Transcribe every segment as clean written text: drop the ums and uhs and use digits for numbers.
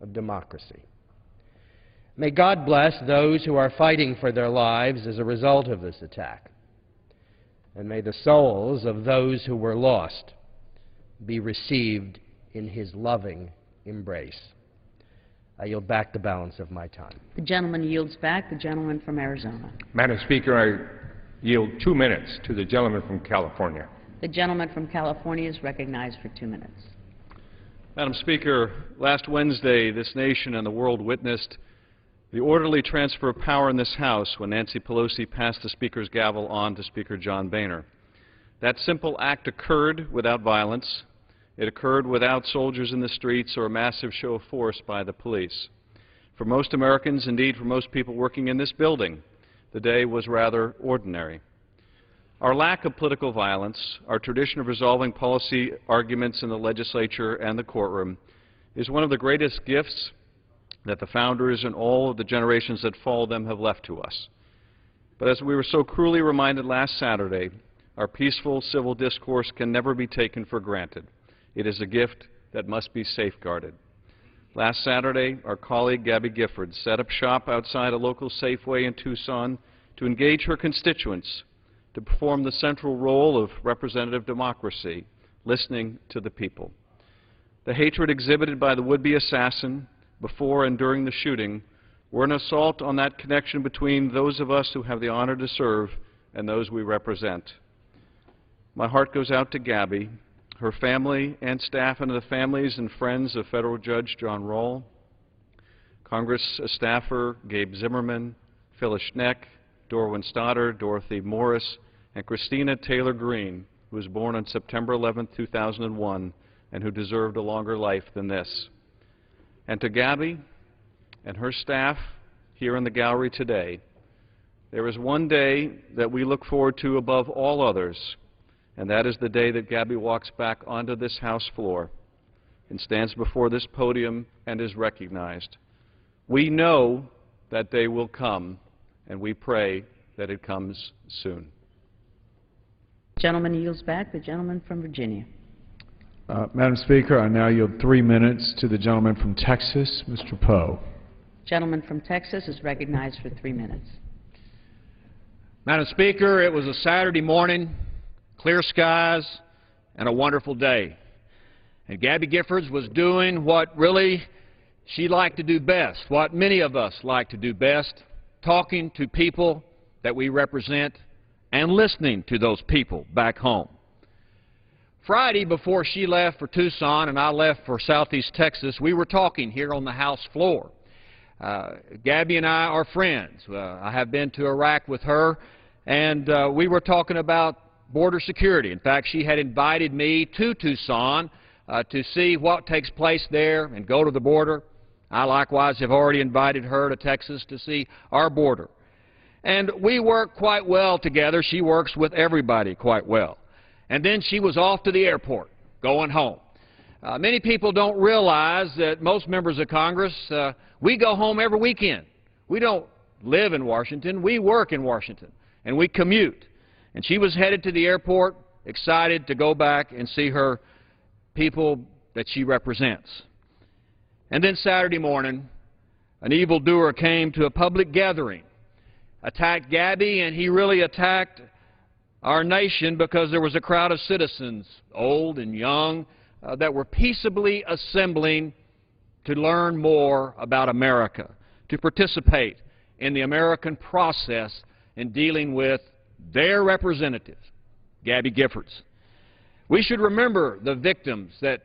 of democracy. May God bless those who are fighting for their lives as a result of this attack, and may the souls of those who were lost be received in His loving embrace. I yield back the balance of my time. The gentleman yields back. The gentleman from Arizona. Madam Speaker, I yield 2 minutes to the gentleman from California. The gentleman from California is recognized for 2 minutes. Madam Speaker, last Wednesday, this nation and the world witnessed the orderly transfer of power in this House when Nancy Pelosi passed the Speaker's gavel on to Speaker John Boehner. That simple act occurred without violence. It occurred without soldiers in the streets or a massive show of force by the police. For most Americans, indeed for most people working in this building, the day was rather ordinary. Our lack of political violence, our tradition of resolving policy arguments in the legislature and the courtroom, is one of the greatest gifts that the founders and all of the generations that followed them have left to us. But as we were so cruelly reminded last Saturday, our peaceful civil discourse can never be taken for granted. It is a gift that must be safeguarded. Last Saturday, our colleague Gabby Giffords set up shop outside a local Safeway in Tucson to engage her constituents, to perform the central role of representative democracy, listening to the people. The hatred exhibited by the would-be assassin before and during the shooting were an assault on that connection between those of us who have the honor to serve and those we represent. My heart goes out to Gabby, her family and staff, and to the families and friends of Federal Judge John Roll, Congress staffer Gabe Zimmerman, Phyllis Schneck, Dorwin Stoddard, Dorothy Morris, and Christina Taylor Green, who was born on September 11, 2001, and who deserved a longer life than this. And to Gabby and her staff here in the gallery today, there is one day that we look forward to above all others, and that is the day that Gabby walks back onto this House floor and stands before this podium and is recognized. We know that day will come, and we pray that it comes soon. The gentleman yields back. The gentleman from Virginia. Madam Speaker, I now yield 3 minutes to the gentleman from Texas, Mr. Poe. Gentleman from Texas is recognized for 3 minutes. Madam Speaker, it was a Saturday morning, clear skies, and a wonderful day. And Gabby Giffords was doing what really she liked to do best, what many of us like to do best, talking to people that we represent and listening to those people back home. Friday, before she left for Tucson and I left for Southeast Texas, we were talking here on the House floor. Gabby and I are friends. I have been to Iraq with her, and we were talking about border security. In fact, she had invited me to Tucson to see what takes place there and go to the border. I likewise have already invited her to Texas to see our border. And we work quite well together. She works with everybody quite well. And then she was off to the airport, going home. Many people don't realize that most members of Congress, we go home every weekend. We don't live in Washington. We work in Washington, and we commute. And she was headed to the airport, excited to go back and see her people that she represents. And then Saturday morning, an evildoer came to a public gathering, attacked Gabby, and he really attacked our nation because there was a crowd of citizens, old and young, that were peaceably assembling to learn more about America, to participate in the American process in dealing with their representative, Gabby Giffords. We should remember the victims that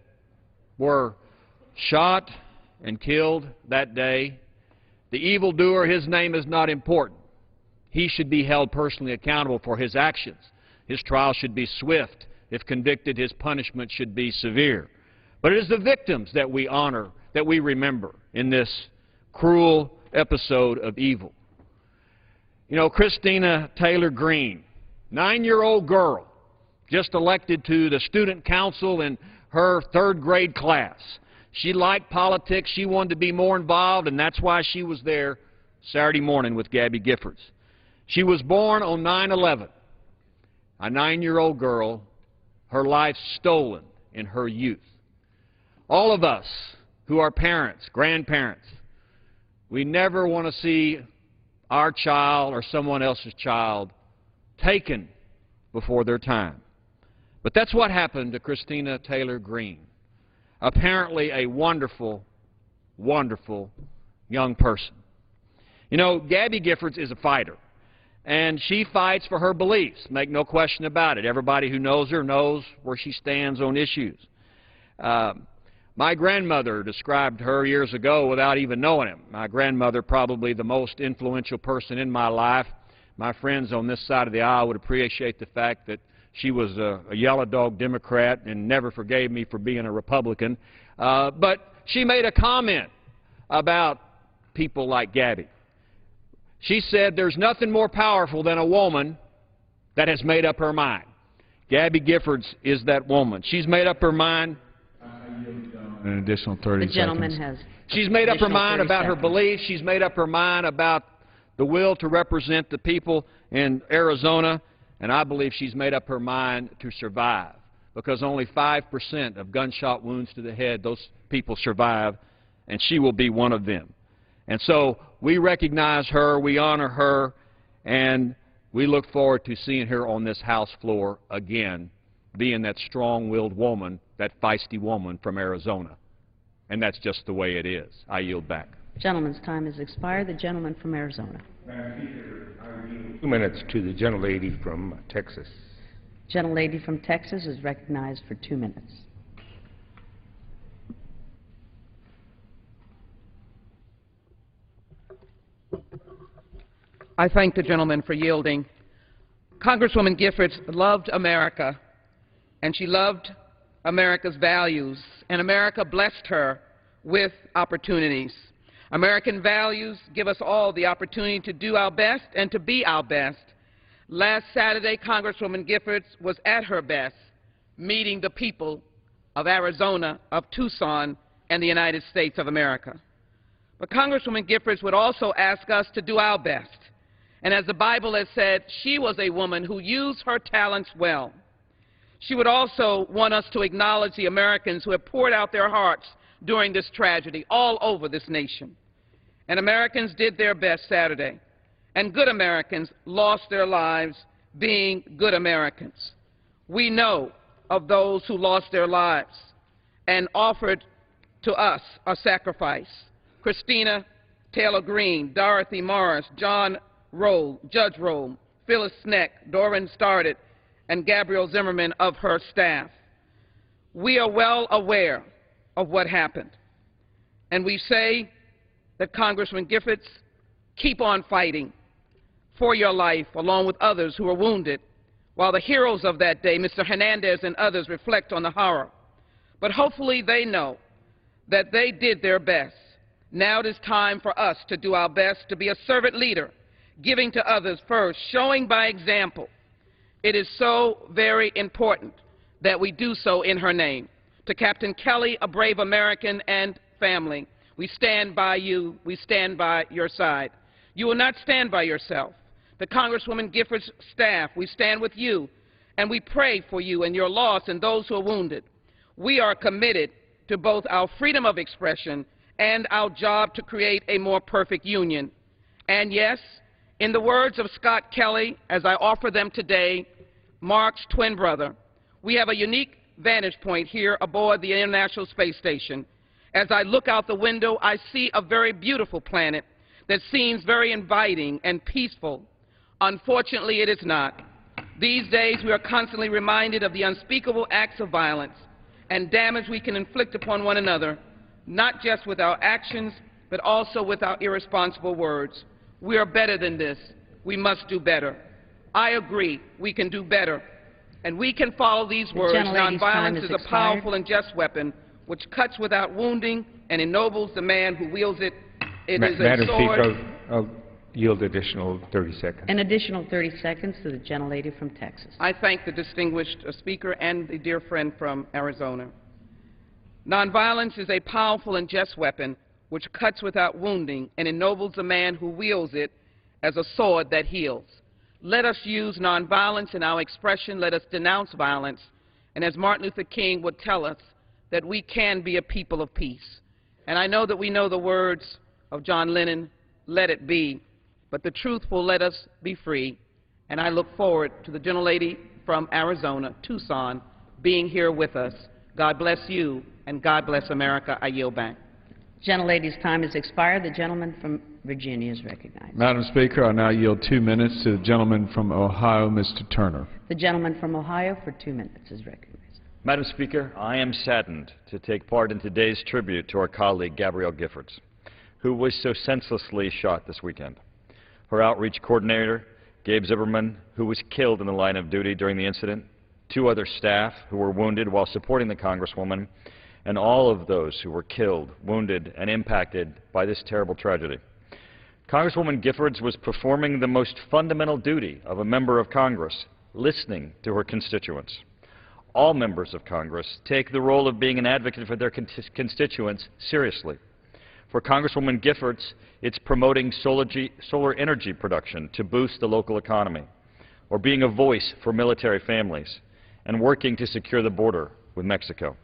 were shot and killed that day. The evildoer, his name is not important. He should be held personally accountable for his actions. His trial should be swift. If convicted, his punishment should be severe. But it is the victims that we honor, that we remember in this cruel episode of evil. You know, Christina Taylor Green, 9-year-old girl, just elected to the student council in her 3rd grade class. She liked politics. She wanted to be more involved, and that's why she was there Saturday morning with Gabby Giffords. She was born on 9/11, a 9-year-old girl, her life stolen in her youth. All of us who are parents, grandparents. We never want to see our child or someone else's child taken before their time. But that's what happened to Christina Taylor Greene. Apparently a wonderful, wonderful young person. You know, Gabby Giffords is a fighter, and she fights for her beliefs, make no question about it. Everybody who knows her knows where she stands on issues. My grandmother described her years ago without even knowing him. My grandmother, probably the most influential person in my life. My friends on this side of the aisle would appreciate the fact that she was a yellow dog Democrat and never forgave me for being a Republican. But she made a comment about people like Gabby. She said there's nothing more powerful than a woman that has made up her mind. Gabby Giffords is that woman. She's made up her mind. An additional 30 seconds. The gentleman has. She's made up her mind about her seconds. beliefs. She's made up her mind about the will to represent the people in Arizona. And I believe she's made up her mind to survive, because only 5% of gunshot wounds to the head, those people survive, and she will be one of them. And so we recognize her, we honor her, and we look forward to seeing her on this House floor again, being that strong-willed woman, that feisty woman from Arizona. And that's just the way it is. I yield back. Gentleman's time has expired. The gentleman from Arizona. 2 minutes to the gentlelady from Texas. Gentlelady from Texas is recognized for 2 minutes. I thank the gentleman for yielding. Congresswoman Giffords loved America, and she loved America's values, and America blessed her with opportunities. American values give us all the opportunity to do our best and to be our best. Last Saturday, Congresswoman Giffords was at her best, meeting the people of Arizona, of Tucson, and the United States of America. But Congresswoman Giffords would also ask us to do our best. And as the Bible has said, she was a woman who used her talents well. She would also want us to acknowledge the Americans who have poured out their hearts during this tragedy all over this nation. And Americans did their best Saturday. And good Americans lost their lives being good Americans. We know of those who lost their lives and offered to us a sacrifice. Christina Taylor Greene, Dorothy Morris, John Roll, Judge Roll, Phyllis Sneck, Doreen Started, and Gabrielle Zimmerman of her staff. We are well aware of what happened. And we say that Congressman Giffords, keep on fighting for your life along with others who are wounded, while the heroes of that day, Mr. Hernandez and others, reflect on the horror. But hopefully they know that they did their best. Now it is time for us to do our best to be a servant leader, giving to others first, showing by example. It is so very important that we do so in her name. To Captain Kelly, a brave American and family, we stand by you. We stand by your side. You will not stand by yourself. The Congresswoman Giffords' staff, we stand with you, and we pray for you and your loss and those who are wounded. We are committed to both our freedom of expression and our job to create a more perfect union. And yes, in the words of Scott Kelly, as I offer them today, Mark's twin brother, we have a unique vantage point here aboard the International Space Station. As I look out the window, I see a very beautiful planet that seems very inviting and peaceful. Unfortunately, it is not. These days, we are constantly reminded of the unspeakable acts of violence and damage we can inflict upon one another, not just with our actions, but also with our irresponsible words. We are better than this. We must do better. I agree we can do better. And we can follow these words. Nonviolence is a powerful and just weapon which cuts without wounding and ennobles the man who wields it. It is a Madam sword. Speaker, I'll yield additional 30 seconds. An additional 30 seconds to the gentlelady from Texas. I thank the distinguished speaker and the dear friend from Arizona. Nonviolence is a powerful and just weapon which cuts without wounding and ennobles the man who wields it as a sword that heals. Let us use nonviolence in our expression. Let us denounce violence. And as Martin Luther King would tell us, that we can be a people of peace. And I know that we know the words of John Lennon, "Let it be," but the truth will let us be free. And I look forward to the gentlelady from Arizona, Tucson, being here with us. God bless you, and God bless America. I yield back. Gentlelady's time has expired. The gentleman from Virginia is recognized. Madam Speaker, I now yield 2 minutes to the gentleman from Ohio, Mr. Turner. The gentleman from Ohio for 2 minutes is recognized. Madam Speaker, I am saddened to take part in today's tribute to our colleague Gabrielle Giffords, who was so senselessly shot this weekend. Her outreach coordinator, Gabe Zimmerman, who was killed in the line of duty during the incident, 2 other staff who were wounded while supporting the Congresswoman, and all of those who were killed, wounded, and impacted by this terrible tragedy. Congresswoman Giffords was performing the most fundamental duty of a member of Congress, listening to her constituents. All members of Congress take the role of being an advocate for their constituents seriously. For Congresswoman Giffords, it's promoting solar energy production to boost the local economy, or being a voice for military families, and working to secure the border with Mexico.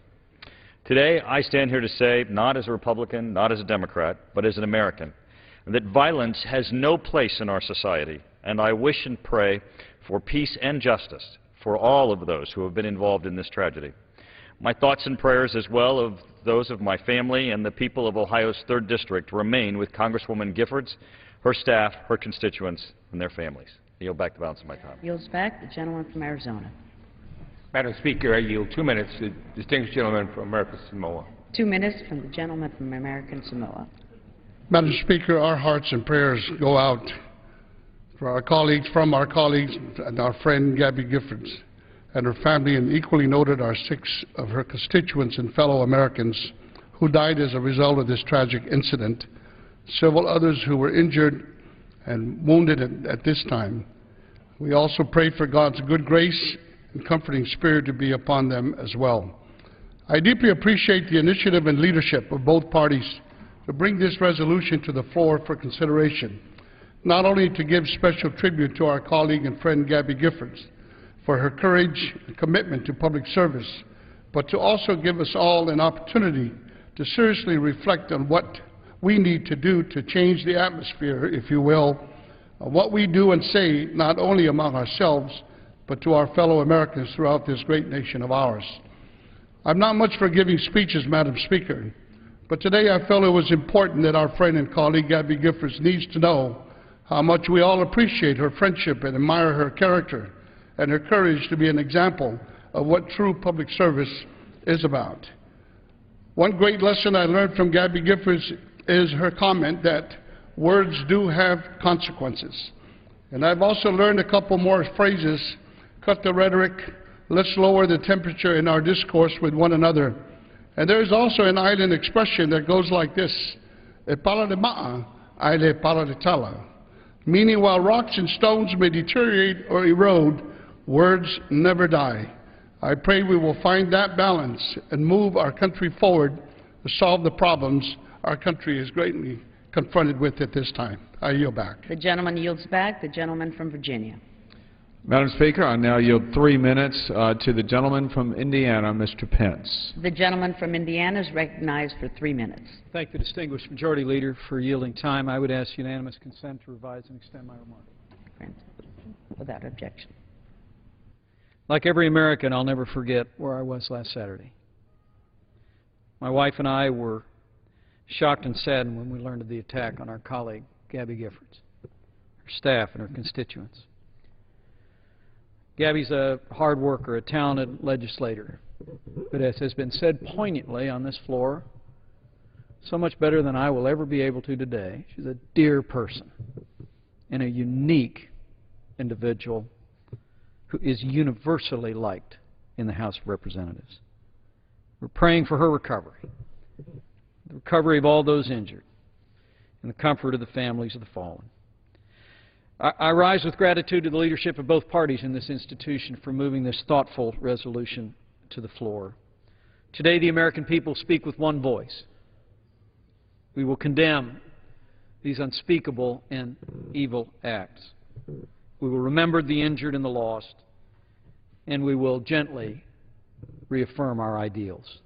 Today, I stand here to say, not as a Republican, not as a Democrat, but as an American, that violence has no place in our society, and I wish and pray for peace and justice for all of those who have been involved in this tragedy. My thoughts and prayers, as well as those of my family and the people of Ohio's 3rd District, remain with Congresswoman Giffords, her staff, her constituents, and their families. I yield back the balance of my time. Yields back. The gentleman from Arizona. Madam Speaker, I yield 2 minutes to the distinguished gentleman from American Samoa. 2 minutes from the gentleman from American Samoa. Madam Speaker, our hearts and prayers go out for our colleagues, and our friend Gabby Giffords and her family, and equally noted our 6 of her constituents and fellow Americans who died as a result of this tragic incident, several others who were injured and wounded at this time. We also pray for God's good grace and comforting spirit to be upon them as well. I deeply appreciate the initiative and leadership of both parties to bring this resolution to the floor for consideration, not only to give special tribute to our colleague and friend Gabby Giffords for her courage and commitment to public service, but to also give us all an opportunity to seriously reflect on what we need to do to change the atmosphere, if you will, of what we do and say, not only among ourselves, but to our fellow Americans throughout this great nation of ours. I'm not much for giving speeches, Madam Speaker, but today I felt it was important that our friend and colleague Gabby Giffords needs to know how much we all appreciate her friendship and admire her character and her courage to be an example of what true public service is about. One great lesson I learned from Gabby Giffords is her comment that words do have consequences. And I've also learned a couple more phrases: cut the rhetoric, let's lower the temperature in our discourse with one another. And there is also an island expression that goes like this: e pala de ma'a, aile pala de tala. Meaning, while rocks and stones may deteriorate or erode, words never die. I pray we will find that balance and move our country forward to solve the problems our country is greatly confronted with at this time. I yield back. The gentleman yields back. The gentleman from Virginia. Madam Speaker, I now yield 3 minutes to the gentleman from Indiana, Mr. Pence. The gentleman from Indiana is recognized for 3 minutes. Thank the distinguished majority leader for yielding time. I would ask unanimous consent to revise and extend my remarks. Without objection. Like every American, I'll never forget where I was last Saturday. My wife and I were shocked and saddened when we learned of the attack on our colleague, Gabby Giffords, her staff, and her constituents. Gabby's a hard worker, a talented legislator, but as has been said poignantly on this floor, so much better than I will ever be able to today, she's a dear person and a unique individual who is universally liked in the House of Representatives. We're praying for her recovery, the recovery of all those injured, and the comfort of the families of the fallen. I rise with gratitude to the leadership of both parties in this institution for moving this thoughtful resolution to the floor. Today, the American people speak with one voice. We will condemn these unspeakable and evil acts. We will remember the injured and the lost, and we will gently reaffirm our ideals.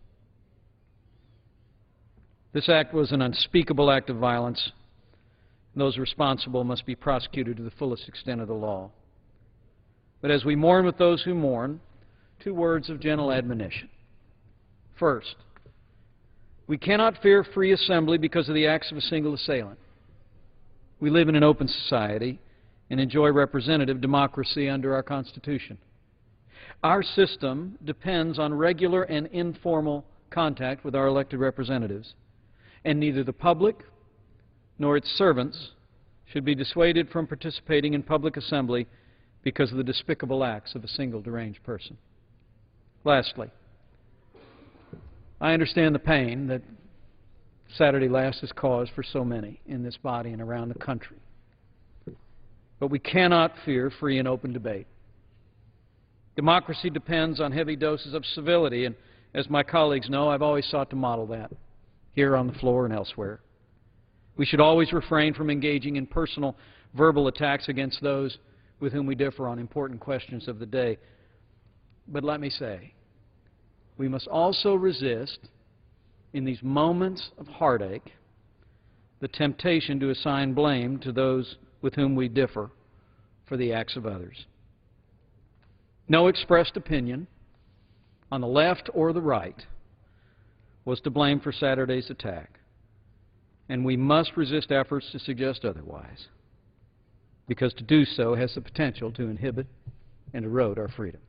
This act was an unspeakable act of violence, and those responsible must be prosecuted to the fullest extent of the law. But as we mourn with those who mourn, 2 words of gentle admonition. First, we cannot fear free assembly because of the acts of a single assailant. We live in an open society and enjoy representative democracy under our Constitution. Our system depends on regular and informal contact with our elected representatives, and neither the public nor its servants should be dissuaded from participating in public assembly because of the despicable acts of a single deranged person. Lastly, I understand the pain that Saturday last has caused for so many in this body and around the country. But we cannot fear free and open debate. Democracy depends on heavy doses of civility, and as my colleagues know, I've always sought to model that here on the floor and elsewhere. We should always refrain from engaging in personal verbal attacks against those with whom we differ on important questions of the day. But let me say, we must also resist, in these moments of heartache, the temptation to assign blame to those with whom we differ for the acts of others. No expressed opinion, on the left or the right, was to blame for Saturday's attack, and we must resist efforts to suggest otherwise, because to do so has the potential to inhibit and erode our freedom.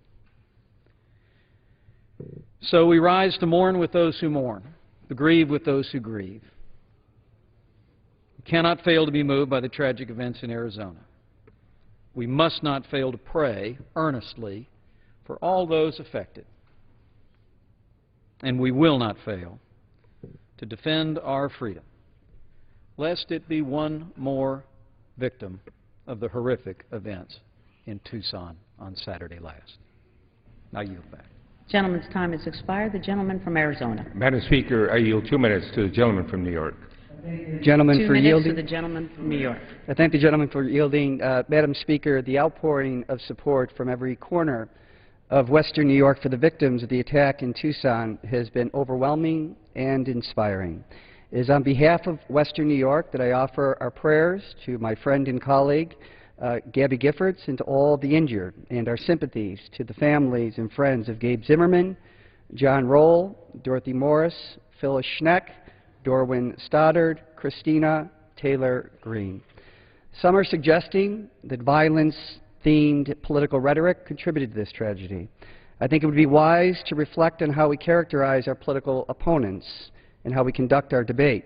So we rise to mourn with those who mourn, to grieve with those who grieve. We cannot fail to be moved by the tragic events in Arizona. We must not fail to pray earnestly for all those affected. And we will not fail to defend our freedom, lest it be one more victim of the horrific events in Tucson on Saturday last. I yield back. Gentleman's time has expired. The gentleman from Arizona. Madam Speaker, I yield 2 minutes to the gentleman from New York. Gentleman 2 for minutes yielding. to the gentleman from New York. I thank the gentleman for yielding. Madam Speaker, the outpouring of support from every corner of Western New York for the victims of the attack in Tucson has been overwhelming and inspiring. It is on behalf of Western New York that I offer our prayers to my friend and colleague, Gabby Giffords, and to all the injured, and our sympathies to the families and friends of Gabe Zimmerman, John Roll, Dorothy Morris, Phyllis Schneck, Dorwin Stoddard, Christina Taylor Green. Some are suggesting that violence-themed political rhetoric contributed to this tragedy. I think it would be wise to reflect on how we characterize our political opponents and how we conduct our debate.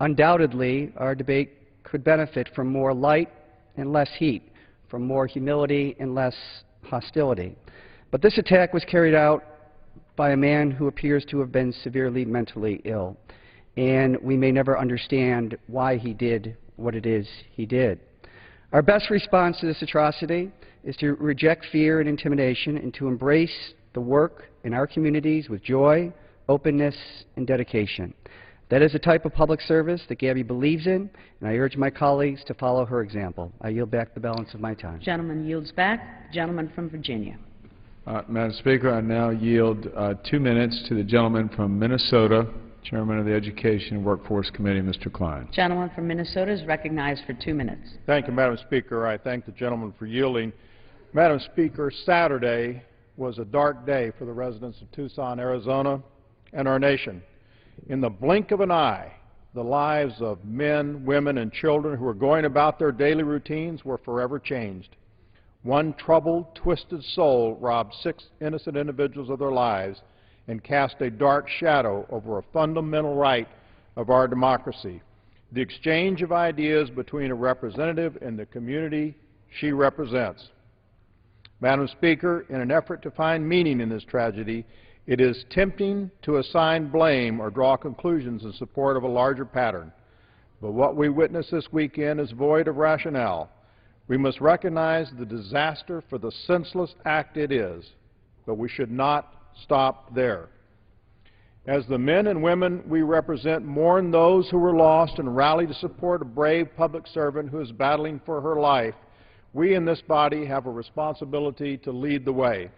Undoubtedly, our debate could benefit from more light and less heat, from more humility and less hostility. But this attack was carried out by a man who appears to have been severely mentally ill, and we may never understand why he did what it is he did. Our best response to this atrocity is to reject fear and intimidation and to embrace the work in our communities with joy, openness, and dedication. That is a type of public service that Gabby believes in, and I urge my colleagues to follow her example. I yield back the balance of my time. Gentleman yields back. Gentleman from Virginia. Madam Speaker, I now yield 2 minutes to the gentleman from Minnesota, Chairman of the Education and Workforce Committee, Mr. Klein. Gentleman from Minnesota is recognized for 2 minutes. Thank you, Madam Speaker. I thank the gentleman for yielding. Madam Speaker, Saturday was a dark day for the residents of Tucson, Arizona, and our nation. In the blink of an eye, the lives of men, women, and children who were going about their daily routines were forever changed. One troubled, twisted soul robbed 6 innocent individuals of their lives and cast a dark shadow over a fundamental right of our democracy, the exchange of ideas between a representative and the community she represents. Madam Speaker, in an effort to find meaning in this tragedy, it is tempting to assign blame or draw conclusions in support of a larger pattern. But what we witnessed this weekend is void of rationale. We must recognize the disaster for the senseless act it is, but we should not stop there. As the men and women we represent mourn those who were lost and rally to support a brave public servant who is battling for her life, we in this body have a responsibility to lead the way.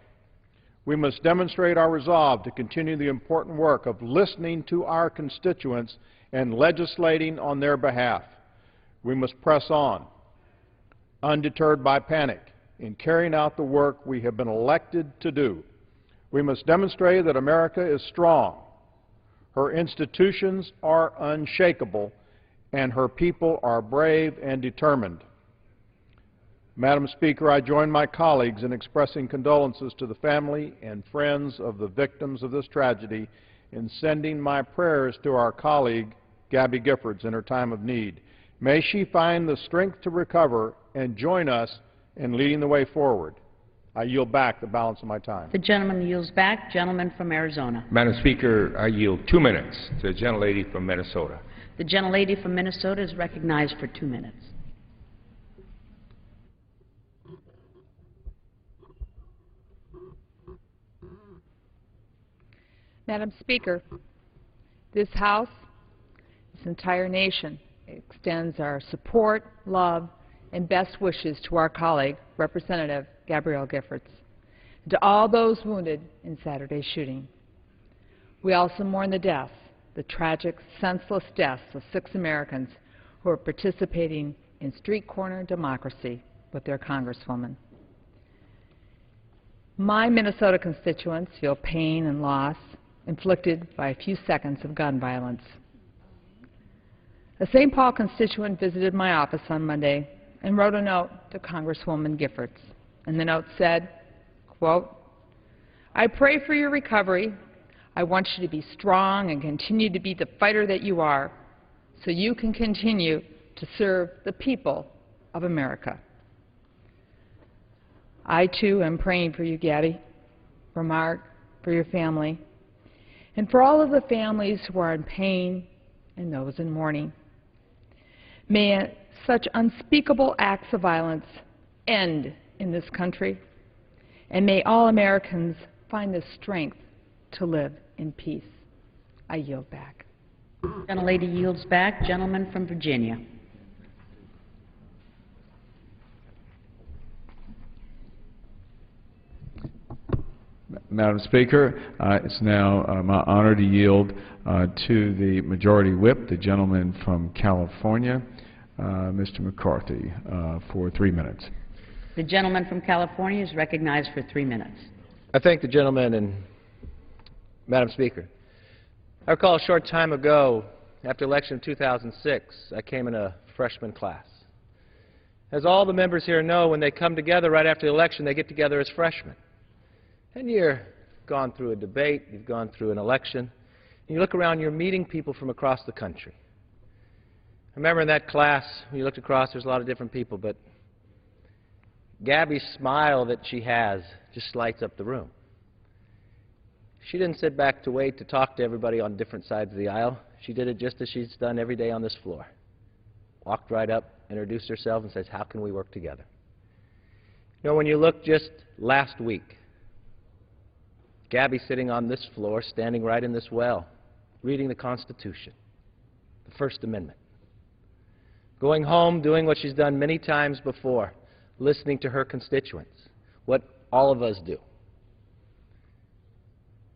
We must demonstrate our resolve to continue the important work of listening to our constituents and legislating on their behalf. We must press on, undeterred by panic, in carrying out the work we have been elected to do. We must demonstrate that America is strong, her institutions are unshakable, and her people are brave and determined. Madam Speaker, I join my colleagues in expressing condolences to the family and friends of the victims of this tragedy, in sending my prayers to our colleague, Gabby Giffords, in her time of need. May she find the strength to recover and join us in leading the way forward. I yield back the balance of my time. The gentleman yields back. Gentleman from Arizona. Madam Speaker, I yield 2 minutes to the gentlelady from Minnesota. The gentlelady from Minnesota is recognized for 2 minutes. Madam Speaker, this House, this entire nation, extends our support, love, and best wishes to our colleague, Representative Gabrielle Giffords, and to all those wounded in Saturday's shooting. We also mourn the deaths, the tragic, senseless deaths of 6 Americans who are participating in street corner democracy with their Congresswoman. My Minnesota constituents feel pain and loss inflicted by a few seconds of gun violence. A St. Paul constituent visited my office on Monday and wrote a note to Congresswoman Giffords. And the note said, quote, "I pray for your recovery. I want you to be strong and continue to be the fighter that you are, so you can continue to serve the people of America." I, too, am praying for you, Gabby, for Mark, for your family, and for all of the families who are in pain and those in mourning. May such unspeakable acts of violence end in this country, and may all Americans find the strength to live in peace. I yield back. The gentlelady yields back. Gentleman from Virginia. Madam Speaker, it's now my honor to yield to the Majority Whip, the gentleman from California, Mr. McCarthy, for 3 minutes. The gentleman from California is recognized for 3 minutes. I thank the gentleman, and Madam Speaker, I recall a short time ago, after election of 2006, I came in a freshman class. As all the members here know, when they come together right after the election, they get together as freshmen. And you've gone through a debate, you've gone through an election, and you look around, you're meeting people from across the country. I remember in that class, when you looked across, there's a lot of different people, but Gabby's smile that she has just lights up the room. She didn't sit back to wait to talk to everybody on different sides of the aisle. She did it just as she's done every day on this floor. Walked right up, introduced herself, and says, "How can we work together?" You know, when you look just last week, Gabby sitting on this floor, standing right in this well, reading the Constitution, the First Amendment. Going home, doing what she's done many times before, listening to her constituents, what all of us do.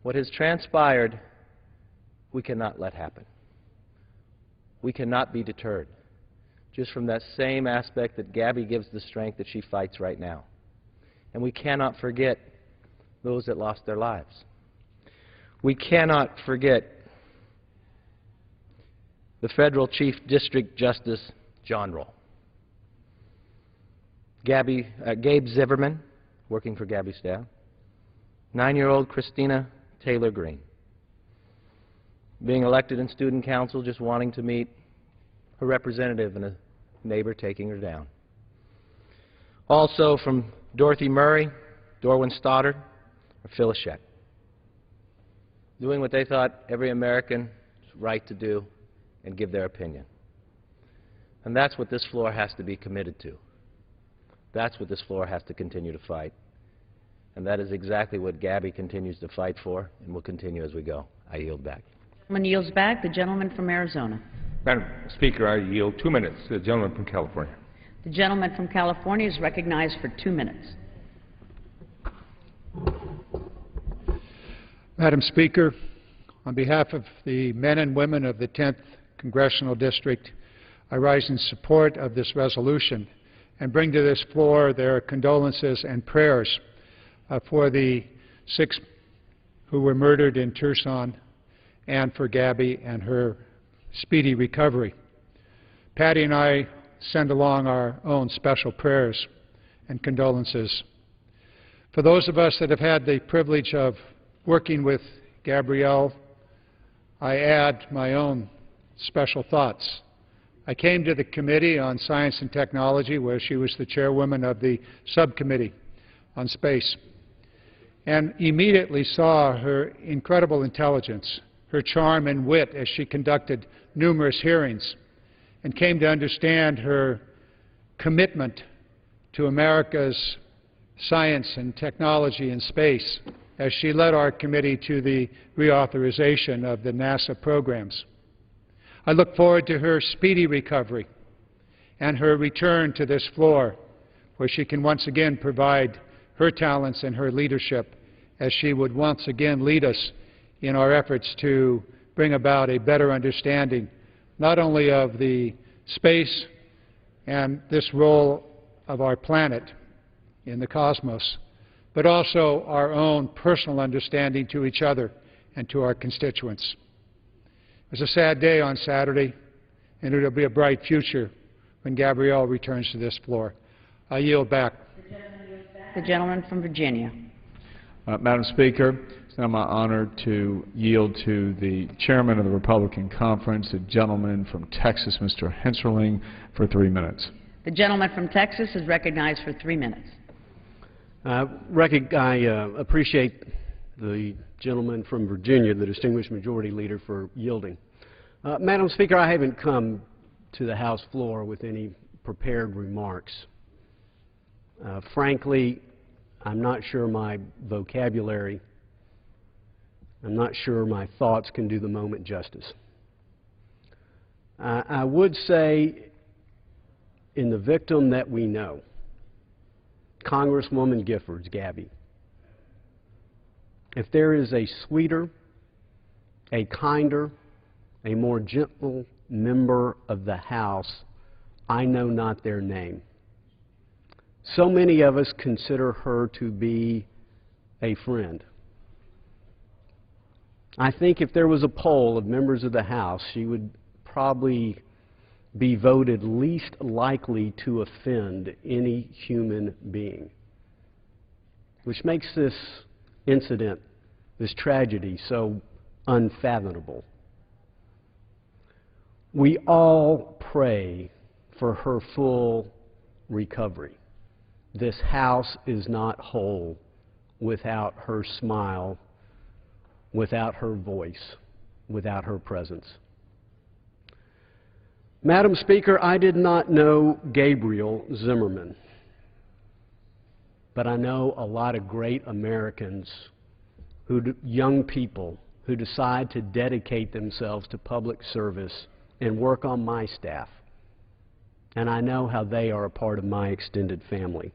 What has transpired, we cannot let happen. We cannot be deterred, just from that same aspect that Gabby gives the strength that she fights right now. And we cannot forget those that lost their lives. We cannot forget the federal Chief District Justice John Roll. Gabe Zimmerman, working for Gabby's staff. 9-year-old Christina Taylor Green, being elected in student council, just wanting to meet her representative and a neighbor taking her down. Also from Dorothy Murray, Dorwin Stoddard, or Phyllis Shett, doing what they thought every American is right to do and give their opinion. And that's what this floor has to be committed to. That's what this floor has to continue to fight. And that is exactly what Gabby continues to fight for and will continue as we go. I yield back. The gentleman yields back. The gentleman from Arizona. Madam Speaker, I yield 2 minutes to the gentleman from California. The gentleman from California is recognized for 2 minutes. Madam Speaker, on behalf of the men and women of the 10th Congressional District, I rise in support of this resolution and bring to this floor their condolences and prayers for the 6 who were murdered in Tucson and for Gabby and her speedy recovery. Patty and I send along our own special prayers and condolences. For those of us that have had the privilege of working with Gabrielle, I add my own special thoughts. I came to the Committee on Science and Technology, where she was the chairwoman of the subcommittee on space, and immediately saw her incredible intelligence, her charm and wit as she conducted numerous hearings, and came to understand her commitment to America's science and technology and space as she led our committee to the reauthorization of the NASA programs. I look forward to her speedy recovery and her return to this floor where she can once again provide her talents and her leadership as she would once again lead us in our efforts to bring about a better understanding not only of the space and this role of our planet in the cosmos, but also our own personal understanding to each other and to our constituents. It was a sad day on Saturday, and it will be a bright future when Gabrielle returns to this floor. I yield back. The gentleman from Virginia. Madam Speaker, it's now my honor to yield to the chairman of the Republican Conference, the gentleman from Texas, Mr. Hensarling, for 3 minutes. The gentleman from Texas is recognized for 3 minutes. I appreciate the gentleman from Virginia, the distinguished majority leader, for yielding. Madam Speaker, I haven't come to the House floor with any prepared remarks. Frankly, I'm not sure my vocabulary, I'm not sure my thoughts can do the moment justice. I would say, in the victim that we know, Congresswoman Giffords, Gabby, if there is a sweeter, a kinder, a more gentle member of the House, I know not their name. So many of us consider her to be a friend. I think if there was a poll of members of the House, she would probably be voted least likely to offend any human being, which makes this incident, this tragedy, so unfathomable. We all pray for her full recovery. This House is not whole without her smile, without her voice, without her presence. Madam Speaker, I did not know Gabrielle Zimmerman, but I know a lot of great Americans, young people, who decide to dedicate themselves to public service and work on my staff. And I know how they are a part of my extended family.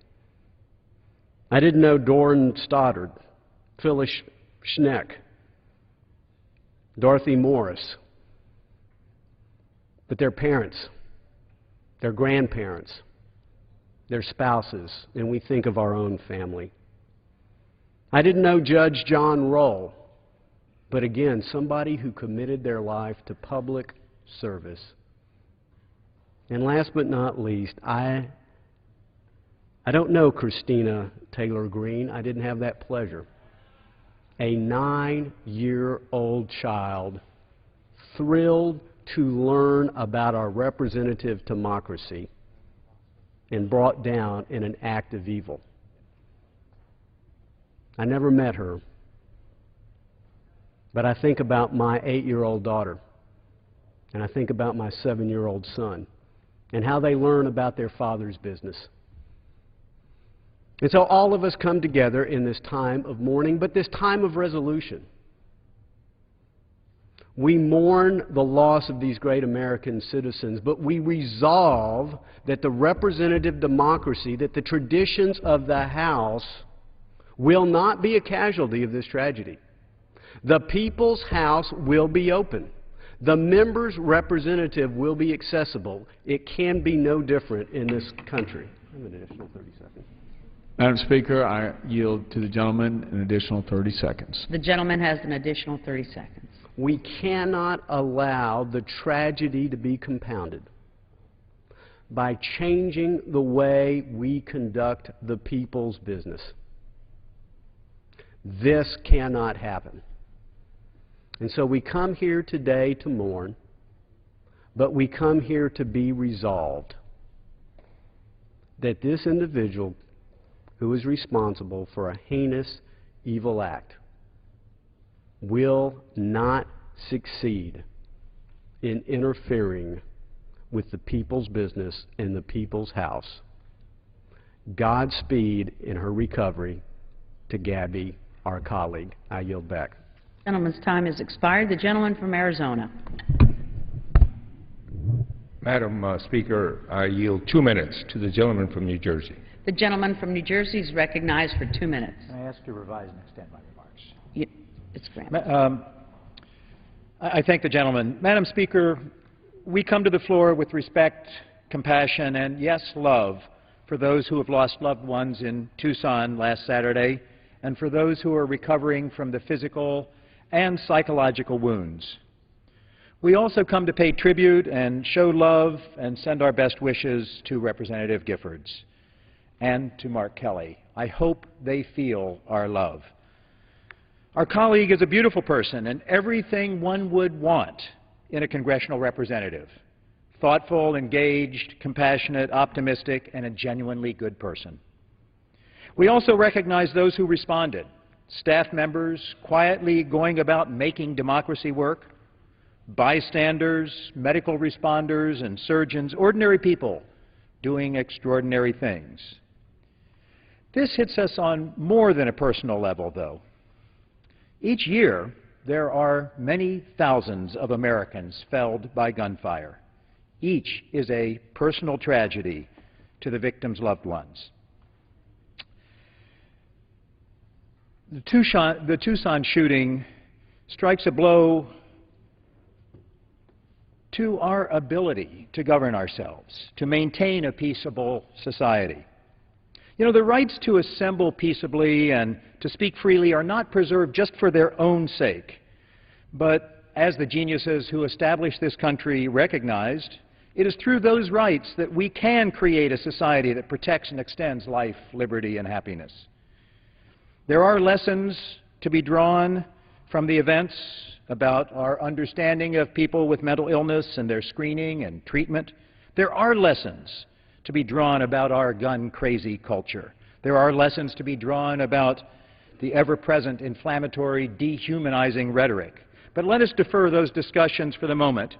I didn't know Doran Stoddard, Phyllis Schneck, Dorothy Morris, but their parents, their grandparents, their spouses, and we think of our own family. I didn't know Judge John Roll, but again, somebody who committed their life to public service. And last but not least, I don't know Christina Taylor Greene. I didn't have that pleasure. A 9-year-old child thrilled to learn about our representative democracy and brought down in an act of evil. I never met her, but I think about my 8-year-old daughter, and I think about my 7-year-old son, and how they learn about their father's business. And so all of us come together in this time of mourning, but this time of resolution. We mourn the loss of these great American citizens, but we resolve that the representative democracy, that the traditions of the House will not be a casualty of this tragedy. The People's House will be open. The member's representative will be accessible. It can be no different in this country. I have an additional 30 seconds. Madam Speaker, I yield to the gentleman an additional 30 seconds. The gentleman has an additional 30 seconds. We cannot allow the tragedy to be compounded by changing the way we conduct the people's business. This cannot happen. And so we come here today to mourn, but we come here to be resolved that this individual who is responsible for a heinous, evil act will not succeed in interfering with the people's business in the people's house. Godspeed in her recovery to Gabby, our colleague. I yield back. Gentleman's time has expired. The gentleman from Arizona. Madam Speaker, I yield 2 minutes to the gentleman from New Jersey. The gentleman from New Jersey is recognized for 2 minutes. Can I ask to revise and extend my remarks? It's granted. I thank the gentleman. Madam Speaker, we come to the floor with respect, compassion, and yes, love for those who have lost loved ones in Tucson last Saturday and for those who are recovering from the physical and psychological wounds. We also come to pay tribute and show love and send our best wishes to Representative Giffords and to Mark Kelly. I hope they feel our love. Our colleague is a beautiful person and everything one would want in a congressional representative. Thoughtful, engaged, compassionate, optimistic, and a genuinely good person. We also recognize those who responded, staff members quietly going about making democracy work, bystanders, medical responders, and surgeons, ordinary people doing extraordinary things. This hits us on more than a personal level, though. Each year, there are many thousands of Americans felled by gunfire. Each is a personal tragedy to the victims' loved ones. The Tucson shooting strikes a blow to our ability to govern ourselves, to maintain a peaceable society. You know, the rights to assemble peaceably and to speak freely are not preserved just for their own sake, but as the geniuses who established this country recognized, it is through those rights that we can create a society that protects and extends life, liberty, and happiness. There are lessons to be drawn from the events about our understanding of people with mental illness and their screening and treatment. There are lessons to be drawn about our gun-crazy culture. There are lessons to be drawn about the ever-present inflammatory, dehumanizing rhetoric. But let us defer those discussions for the moment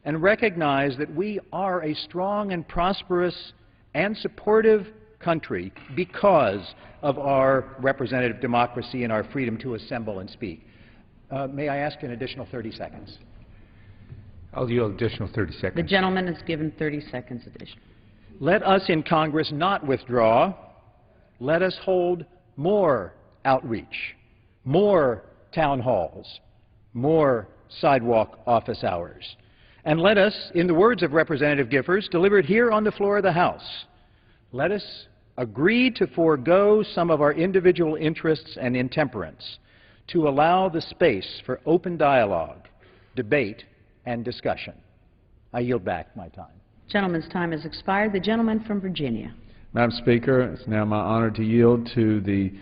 and recognize that we are a strong and prosperous and supportive country because of our representative democracy and our freedom to assemble and speak. May I ask an additional 30 seconds? I'll yield additional 30 seconds. The gentleman is given 30 seconds additional. Let us in Congress not withdraw. Let us hold more outreach, more town halls, more sidewalk office hours. And let us, in the words of Representative Giffords, delivered here on the floor of the House, let us agree to forego some of our individual interests and intemperance to allow the space for open dialogue, debate, and discussion. I yield back my time. Gentleman's time has expired. The gentleman from Virginia. Madam Speaker, it's now my honor to yield to the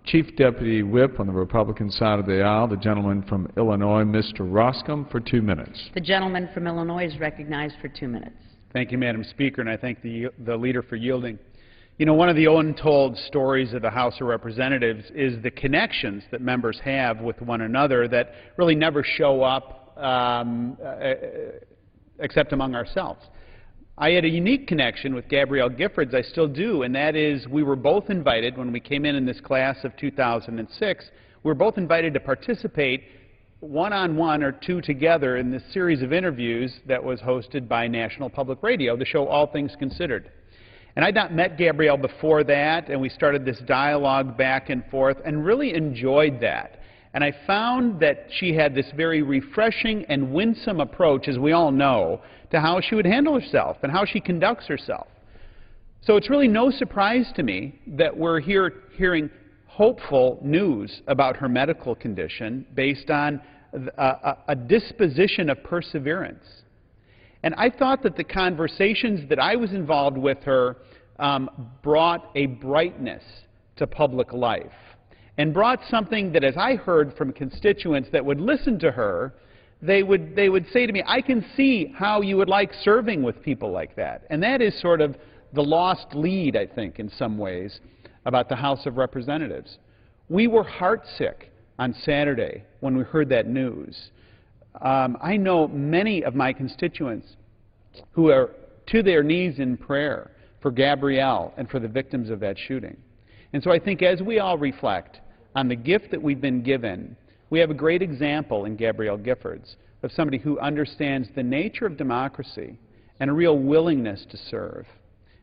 Chief Deputy Whip on the Republican side of the aisle, the gentleman from Illinois, Mr. Roscom, for 2 minutes. The gentleman from Illinois is recognized for 2 minutes. Thank you, Madam Speaker, and I thank the leader for yielding. You know, one of the untold stories of the House of Representatives is the connections that members have with one another that really never show up except among ourselves. I had a unique connection with Gabrielle Giffords, I still do, and that is we were both invited when we came in this class of 2006, we were both invited to participate one-on-one or two together in this series of interviews that was hosted by National Public Radio, the show All Things Considered. And I'd not met Gabrielle before that, and we started this dialogue back and forth and really enjoyed that. And I found that she had this very refreshing and winsome approach, as we all know, to how she would handle herself and how she conducts herself. So it's really no surprise to me that we're here hearing hopeful news about her medical condition based on a disposition of perseverance. And I thought that the conversations that I was involved with her brought a brightness to public life, and brought something that, as I heard from constituents that would listen to her, they would say to me, I can see how you would like serving with people like that. And that is sort of the lost lead, I think, in some ways, about the House of Representatives. We were heartsick on Saturday when we heard that news. I know many of my constituents who are to their knees in prayer for Gabrielle and for the victims of that shooting. And so I think as we all reflect on the gift that we've been given, we have a great example in Gabrielle Giffords of somebody who understands the nature of democracy and a real willingness to serve.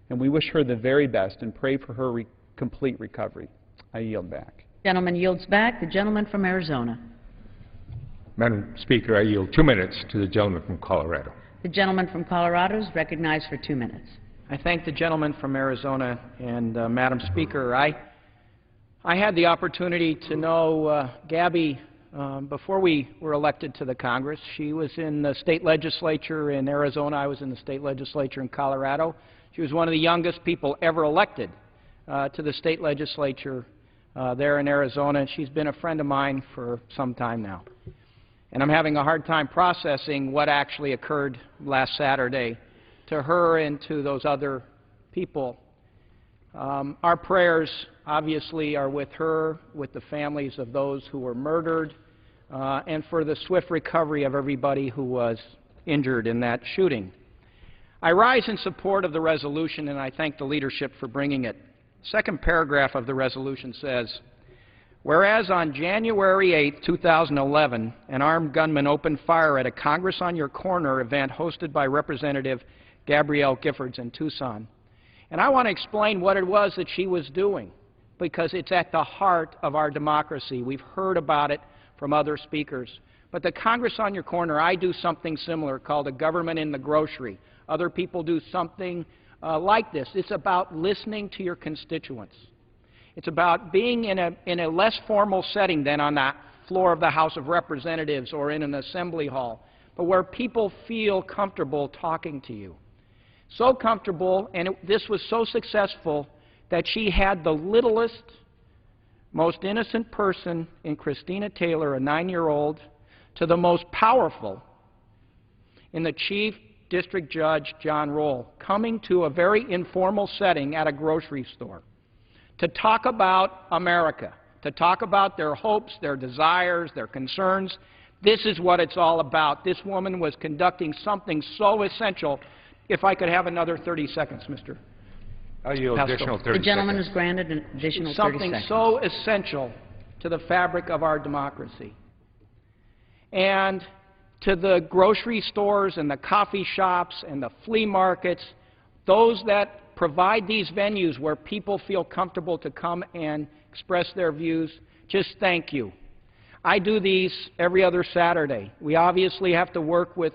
And we wish her the very best and pray for her complete recovery. I yield back. Gentleman yields back. The gentleman from Arizona. Madam Speaker, I yield 2 minutes to the gentleman from Colorado. The gentleman from Colorado is recognized for 2 minutes. I thank the gentleman from Arizona, and Madam Speaker, I had the opportunity to know Gabby before we were elected to the Congress. She was in the state legislature in Arizona. I was in the state legislature in Colorado. She was one of the youngest people ever elected to the state legislature there in Arizona, and she's been a friend of mine for some time now. And I'm having a hard time processing what actually occurred last Saturday to her and to those other people. Our prayers, obviously, are with her, with the families of those who were murdered, and for the swift recovery of everybody who was injured in that shooting. I rise in support of the resolution, and I thank the leadership for bringing it. The second paragraph of the resolution says, whereas on January 8, 2011, an armed gunman opened fire at a Congress on Your Corner event hosted by Representative Gabrielle Giffords in Tucson. And I want to explain what it was that she was doing, because it's at the heart of our democracy. We've heard about it from other speakers. But the Congress on Your Corner, I do something similar called a government in the grocery. Other people do something like this. It's about listening to your constituents. It's about being in a less formal setting than on the floor of the House of Representatives or in an assembly hall, but where people feel comfortable talking to you. So comfortable, and this was so successful, that she had the littlest, most innocent person in Christina Taylor, a 9-year-old, to the most powerful in the Chief District Judge, John Roll, coming to a very informal setting at a grocery store to talk about America, to talk about their hopes, their desires, their concerns. This is what it's all about. This woman was conducting something so essential. If I could have another 30 seconds, Mr. I'll yield additional 30 seconds. The gentleman is granted an additional 30 something seconds. so essential to the fabric of our democracy. And to the grocery stores and the coffee shops and the flea markets, those that provide these venues where people feel comfortable to come and express their views, just thank you. I do these every other Saturday. We obviously have to work with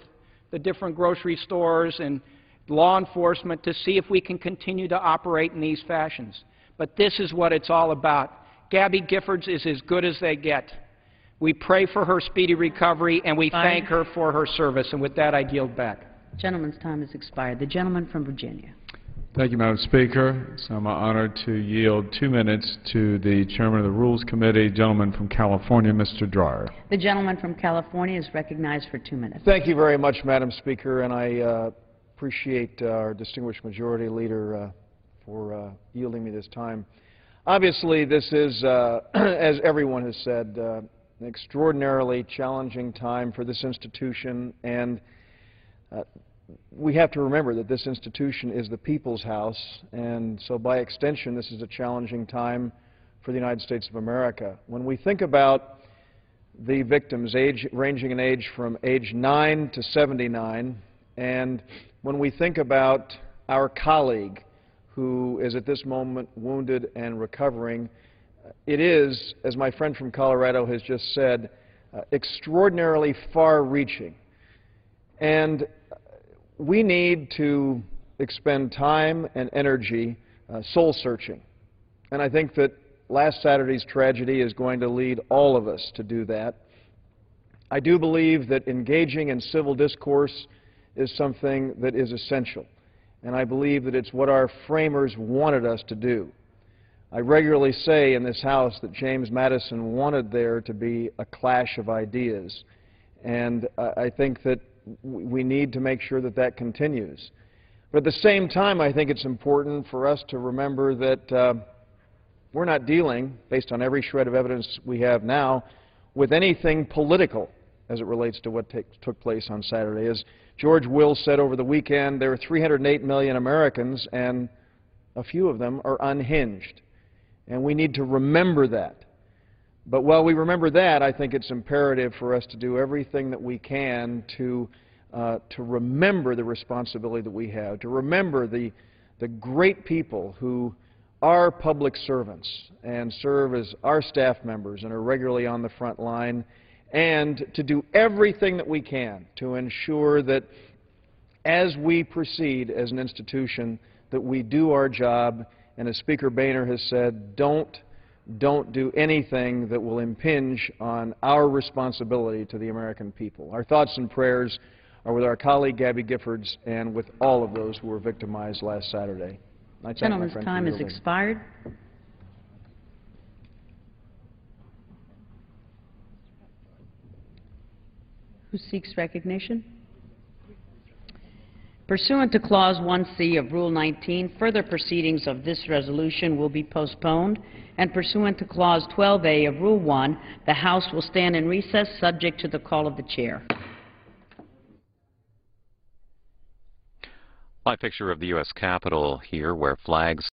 the different grocery stores and law enforcement to see if we can continue to operate in these fashions. But this is what it's all about. Gabby Giffords is as good as they get. We pray for her speedy recovery, and we thank her for her service. And with that, I yield back. The gentleman's time has expired. The gentleman from Virginia. Thank you, Madam Speaker. It's my honor to yield 2 minutes to the Chairman of the Rules Committee, gentleman from California, Mr. Dreyer. The gentleman from California is recognized for 2 minutes. Thank you very much, Madam Speaker, and I appreciate our distinguished Majority Leader for yielding me this time. Obviously, this is, as everyone has said, an extraordinarily challenging time for this institution, and we have to remember that this institution is the people's house, and so by extension this is a challenging time for the United States of America. When we think about the victims ranging in age from age 9 to 79, and when we think about our colleague who is at this moment wounded and recovering, it is, as my friend from Colorado has just said, extraordinarily far-reaching. And we need to expend time and energy soul-searching. And I think that last Saturday's tragedy is going to lead all of us to do that. I do believe that engaging in civil discourse is something that is essential. And I believe that it's what our framers wanted us to do. I regularly say in this House that James Madison wanted there to be a clash of ideas. And I think that we need to make sure that that continues. But at the same time, I think it's important for us to remember that we're not dealing, based on every shred of evidence we have now, with anything political as it relates to what took place on Saturday. As George Will said over the weekend, there are 308 million Americans, and a few of them are unhinged. And we need to remember that. But while we remember that, I think it's imperative for us to do everything that we can to remember the responsibility that we have, to remember the great people who are public servants and serve as our staff members and are regularly on the front line, and to do everything that we can to ensure that as we proceed as an institution, that we do our job, and as Speaker Boehner has said, don't do anything that will impinge on our responsibility to the American people. Our thoughts and prayers are with our colleague Gabby Giffords and with all of those who were victimized last Saturday. I thank my friend time for has yielding. expired. Who seeks recognition? Pursuant to Clause 1C of Rule 19, further proceedings of this resolution will be postponed, and pursuant to Clause 12A of Rule 1, the House will stand in recess subject to the call of the Chair. Live picture of the U.S. Capitol here, where flags